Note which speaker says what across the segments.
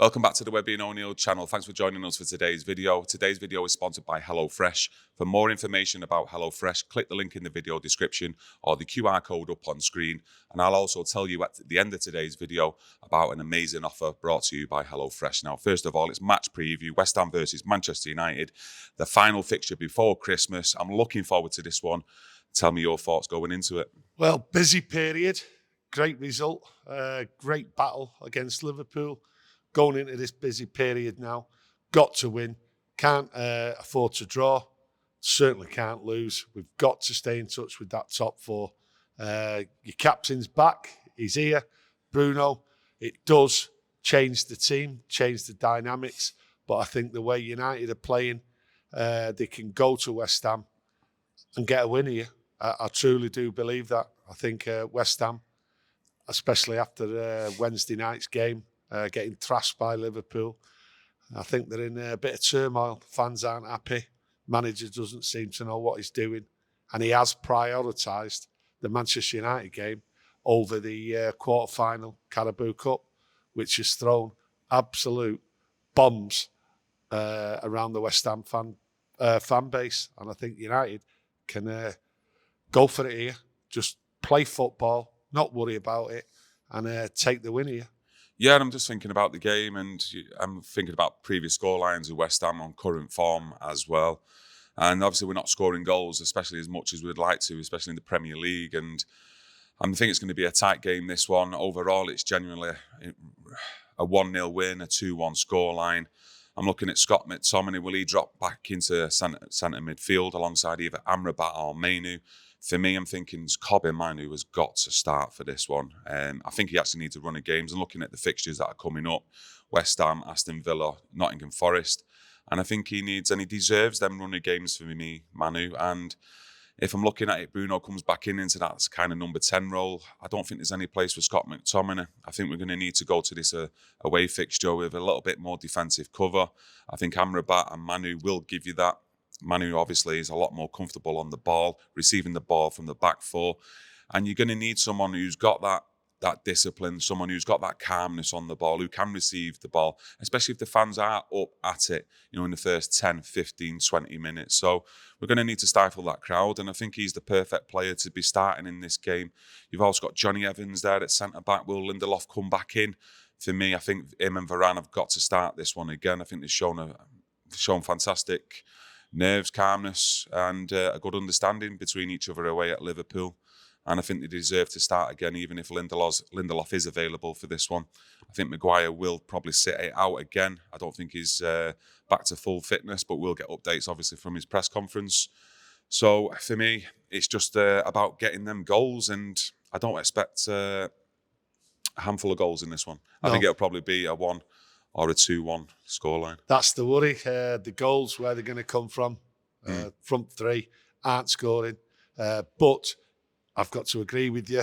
Speaker 1: Welcome back to the Webby O'Neill channel. Thanks for joining us for today's video. Today's video is sponsored by HelloFresh. For more information about HelloFresh, click the link in the video description or the QR code up on screen. And I'll also tell you at the end of today's video about an amazing offer brought to you by HelloFresh. Now, first of all, it's match preview, West Ham versus Manchester United, the final fixture before Christmas. I'm looking forward to this one. Tell me your thoughts going into it.
Speaker 2: Well, busy period, great result, great battle against Liverpool. Going into this busy period now, got to win, can't afford to draw, certainly can't lose. We've got to stay in touch with that top four. Your captain's back, he's here, Bruno. It does change the team, change the dynamics, but I think the way United are playing, they can go to West Ham and get a win here. I truly do believe that. I think West Ham, especially after Wednesday night's game, getting thrashed by Liverpool. I think they're in a bit of turmoil. Fans aren't happy. Manager doesn't seem to know what he's doing. And he has prioritised the Manchester United game over the quarter-final Carabao Cup, which has thrown absolute bombs around the West Ham fan base. And I think United can go for it here. Just play football, not worry about it, and take the win here.
Speaker 1: Yeah, and I'm just thinking about the game, and I'm thinking about previous scorelines of West Ham on current form as well. And obviously we're not scoring goals, especially as much as we'd like to, especially in the Premier League. And I think it's going to be a tight game, this one. Overall, it's genuinely a 1-0 win, a 2-1 scoreline. I'm looking at Scott McTominay. Will he drop back into centre midfield alongside either Amrabat or Mainoo? For me, I'm thinking Kobbie Mainoo has got to start for this one. I think he actually needs to run of games. And looking at the fixtures that are coming up, West Ham, Aston Villa, Nottingham Forest. And I think he needs, and he deserves them run of games for me, Manu. And if I'm looking at it, Bruno comes back into that kind of number 10 role. I don't think there's any place for Scott McTominay. I think we're going to need to go to this away fixture with a little bit more defensive cover. I think Amrabat and Mainoo will give you that. Mainoo obviously is a lot more comfortable on the ball, receiving the ball from the back four. And you're going to need someone who's got that discipline, someone who's got that calmness on the ball, who can receive the ball, especially if the fans are up at it, in the first 10, 15, 20 minutes. So we're going to need to stifle that crowd. And I think he's the perfect player to be starting in this game. You've also got Johnny Evans there at centre-back. Will Lindelof come back in? For me, I think him and Varane have got to start this one again. I think they've shown fantastic nerves, calmness, and a good understanding between each other away at Liverpool. And I think they deserve to start again, even if Lindelof is available for this one. I think Maguire will probably sit it out again. I don't think he's back to full fitness, but we'll get updates, obviously, from his press conference. So for me, it's just about getting them goals, and I don't expect a handful of goals in this one. No. I think it'll probably be a 1 or a 2-1 scoreline.
Speaker 2: That's the worry. The goals, where they're going to come from. Front three aren't scoring. But I've got to agree with you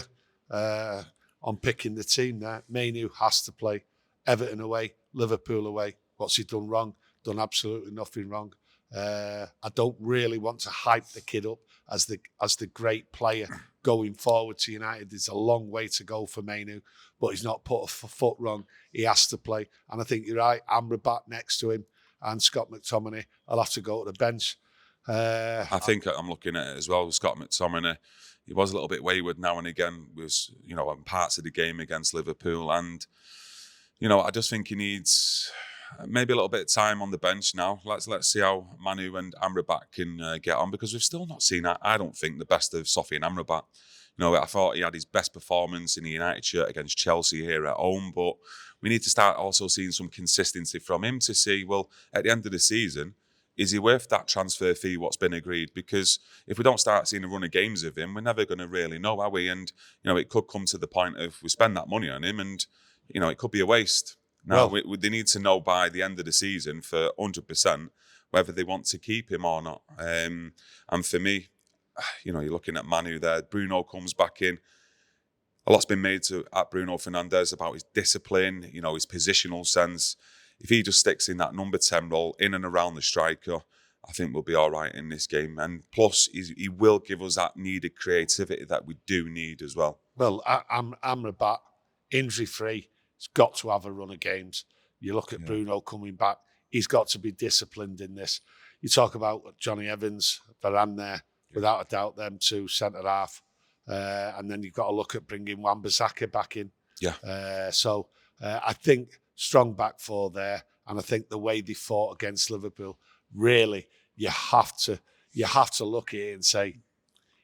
Speaker 2: on picking the team there. Mainoo has to play. Everton away, Liverpool away. What's he done wrong? Done absolutely nothing wrong. I don't really want to hype the kid up as the great player going forward to United. There's a long way to go for Mainoo, but he's not put a foot wrong. He has to play. And I think you're right, Amrabat next to him and Scott McTominay. I'll have to go to the bench.
Speaker 1: I think I'm looking at it as well with Scott McTominay. He was a little bit wayward now and again, was, in parts of the game against Liverpool. And, I just think he needs maybe a little bit of time on the bench now. Let's see how Mainoo and Amrabat can get on, because we've still not seen, I don't think, the best of Sofiane Amrabat. I thought he had his best performance in the United shirt against Chelsea here at home, but we need to start also seeing some consistency from him to see, well, at the end of the season, is he worth that transfer fee, what's been agreed? Because if we don't start seeing a run of games of him, we're never going to really know, are we? And, it could come to the point of we spend that money on him and, it could be a waste. Now, they need to know by the end of the season for 100% whether they want to keep him or not. And for me, you're looking at Mainoo there. Bruno comes back in. A lot's been made at Bruno Fernandes about his discipline, his positional sense. If he just sticks in that number 10 role, in and around the striker, I think we'll be all right in this game. And plus, he will give us that needed creativity that we do need as well.
Speaker 2: Well, Amrabat, injury-free, has got to have a run of games. You look at Bruno coming back. He's got to be disciplined in this. You talk about Johnny Evans, Varane there, without a doubt, them two centre-half. And then you've got to look at bringing Wan-Bissaka back in.
Speaker 1: Yeah.
Speaker 2: So I think strong back four there. And I think the way they fought against Liverpool, really, you have to look at it and say,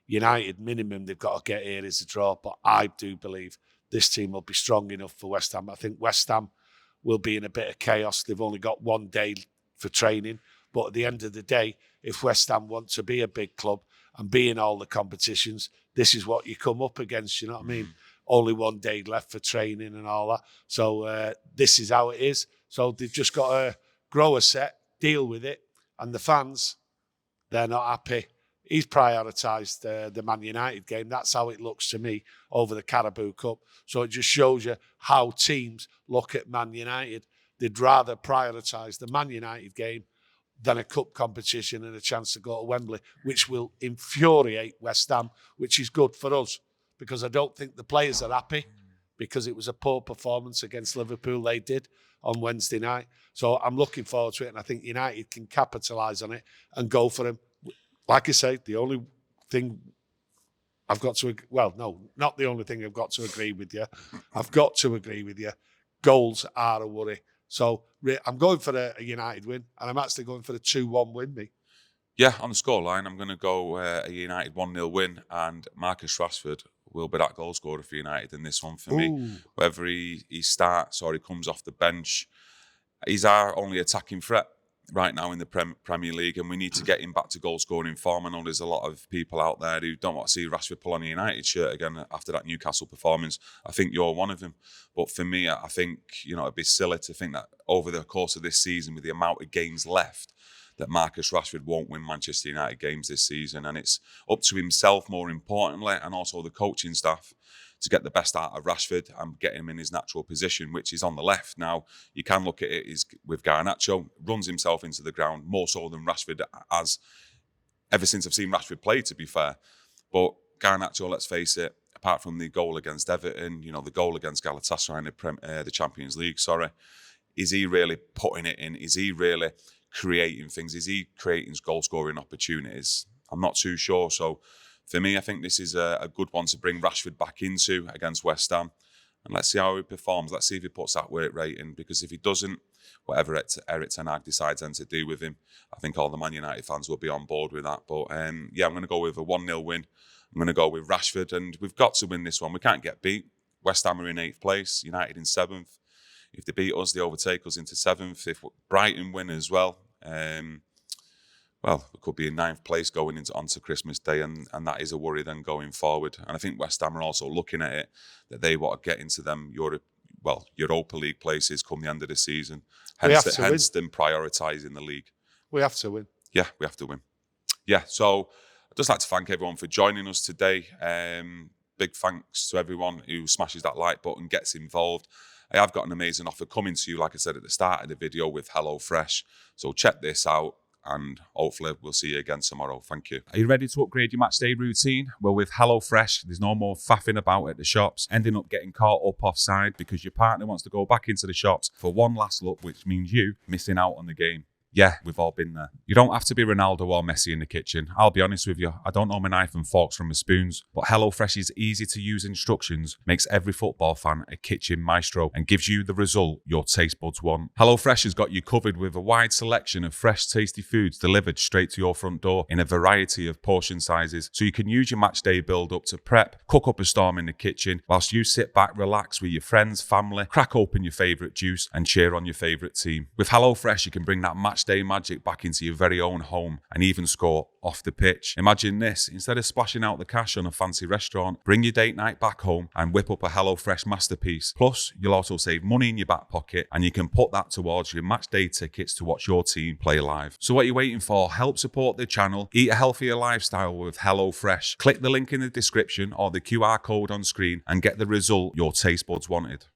Speaker 2: United, minimum, they've got to get here is a draw. But I do believe this team will be strong enough for West Ham. I think West Ham will be in a bit of chaos. They've only got one day for training. But at the end of the day, if West Ham want to be a big club and be in all the competitions, this is what you come up against, you know what I mean? Only one day left for training and all that. So this is how it is. So they've just got to grow a set, deal with it. And the fans, they're not happy. He's prioritised the Man United game. That's how it looks to me over the Carabao Cup. So it just shows you how teams look at Man United. They'd rather prioritise the Man United game than a cup competition and a chance to go to Wembley, which will infuriate West Ham, which is good for us because I don't think the players are happy because it was a poor performance against Liverpool they did on Wednesday night. So I'm looking forward to it, and I think United can capitalise on it and go for him. Like I say, the only thing I've got to... Well, no, not the only thing I've got to agree with you. I've got to agree with you. Goals are a worry. So I'm going for a United win, and I'm actually going for a 2-1 win, me.
Speaker 1: Yeah, on the scoreline, I'm going to go a United 1-0 win, and Marcus Rashford will be that goal scorer for United in this one for me. Whether he starts or he comes off the bench, he's our only attacking threat right now in the Premier League, and we need to get him back to goal-scoring form. I know there's a lot of people out there who don't want to see Rashford pull on a United shirt again after that Newcastle performance. I think you're one of them. But for me, I think, it'd be silly to think that over the course of this season, with the amount of games left, that Marcus Rashford won't win Manchester United games this season. And it's up to himself, more importantly, and also the coaching staff, to get the best out of Rashford and get him in his natural position, which is on the left. Now, you can look at it with Garnacho, runs himself into the ground more so than Rashford has, ever since I've seen Rashford play, to be fair. But Garnacho, let's face it, apart from the goal against Everton, the goal against Galatasaray in the Champions League, is he really putting it in? Is he really creating things? Is he creating goal-scoring opportunities? I'm not too sure. So for me, I think this is a good one to bring Rashford back into against West Ham. And let's see how he performs. Let's see if he puts that work rate in. Because if he doesn't, whatever Erik ten Hag decides then to do with him, I think all the Man United fans will be on board with that. But I'm going to go with a 1-0 win. I'm going to go with Rashford. And we've got to win this one. We can't get beat. West Ham are in 8th place, United in 7th. If they beat us, they overtake us into 7th. If Brighton win as well, we could be in 9th place going onto Christmas Day, and that is a worry then going forward. And I think West Ham are also looking at it, that they want to get into them Europa League places come the end of the season. Hence them prioritising the league.
Speaker 2: We have to win.
Speaker 1: Yeah, we have to win. Yeah, so I'd just like to thank everyone for joining us today. Big thanks to everyone who smashes that like button, gets involved. I have got an amazing offer coming to you, like I said at the start of the video, with HelloFresh. So check this out, and hopefully we'll see you again tomorrow. Thank you.
Speaker 3: Are you ready to upgrade your match day routine? Well, with HelloFresh, there's no more faffing about at the shops, ending up getting caught up offside because your partner wants to go back into the shops for one last look, which means you missing out on the game. Yeah, we've all been there. You don't have to be Ronaldo or Messi in the kitchen. I'll be honest with you, I don't know my knife and forks from my spoons, but HelloFresh's easy-to-use instructions makes every football fan a kitchen maestro and gives you the result your taste buds want. HelloFresh has got you covered with a wide selection of fresh, tasty foods delivered straight to your front door in a variety of portion sizes, so you can use your match day build-up to prep, cook up a storm in the kitchen, whilst you sit back, relax with your friends, family, crack open your favourite juice and cheer on your favourite team. With HelloFresh, you can bring that match day magic back into your very own home and even score off the pitch. Imagine this, instead of splashing out the cash on a fancy restaurant, bring your date night back home and whip up a HelloFresh masterpiece. Plus, you'll also save money in your back pocket, and you can put that towards your match day tickets to watch your team play live. So what are you waiting for? Help support the channel, eat a healthier lifestyle with HelloFresh. Click the link in the description or the QR code on screen and get the result your taste buds wanted.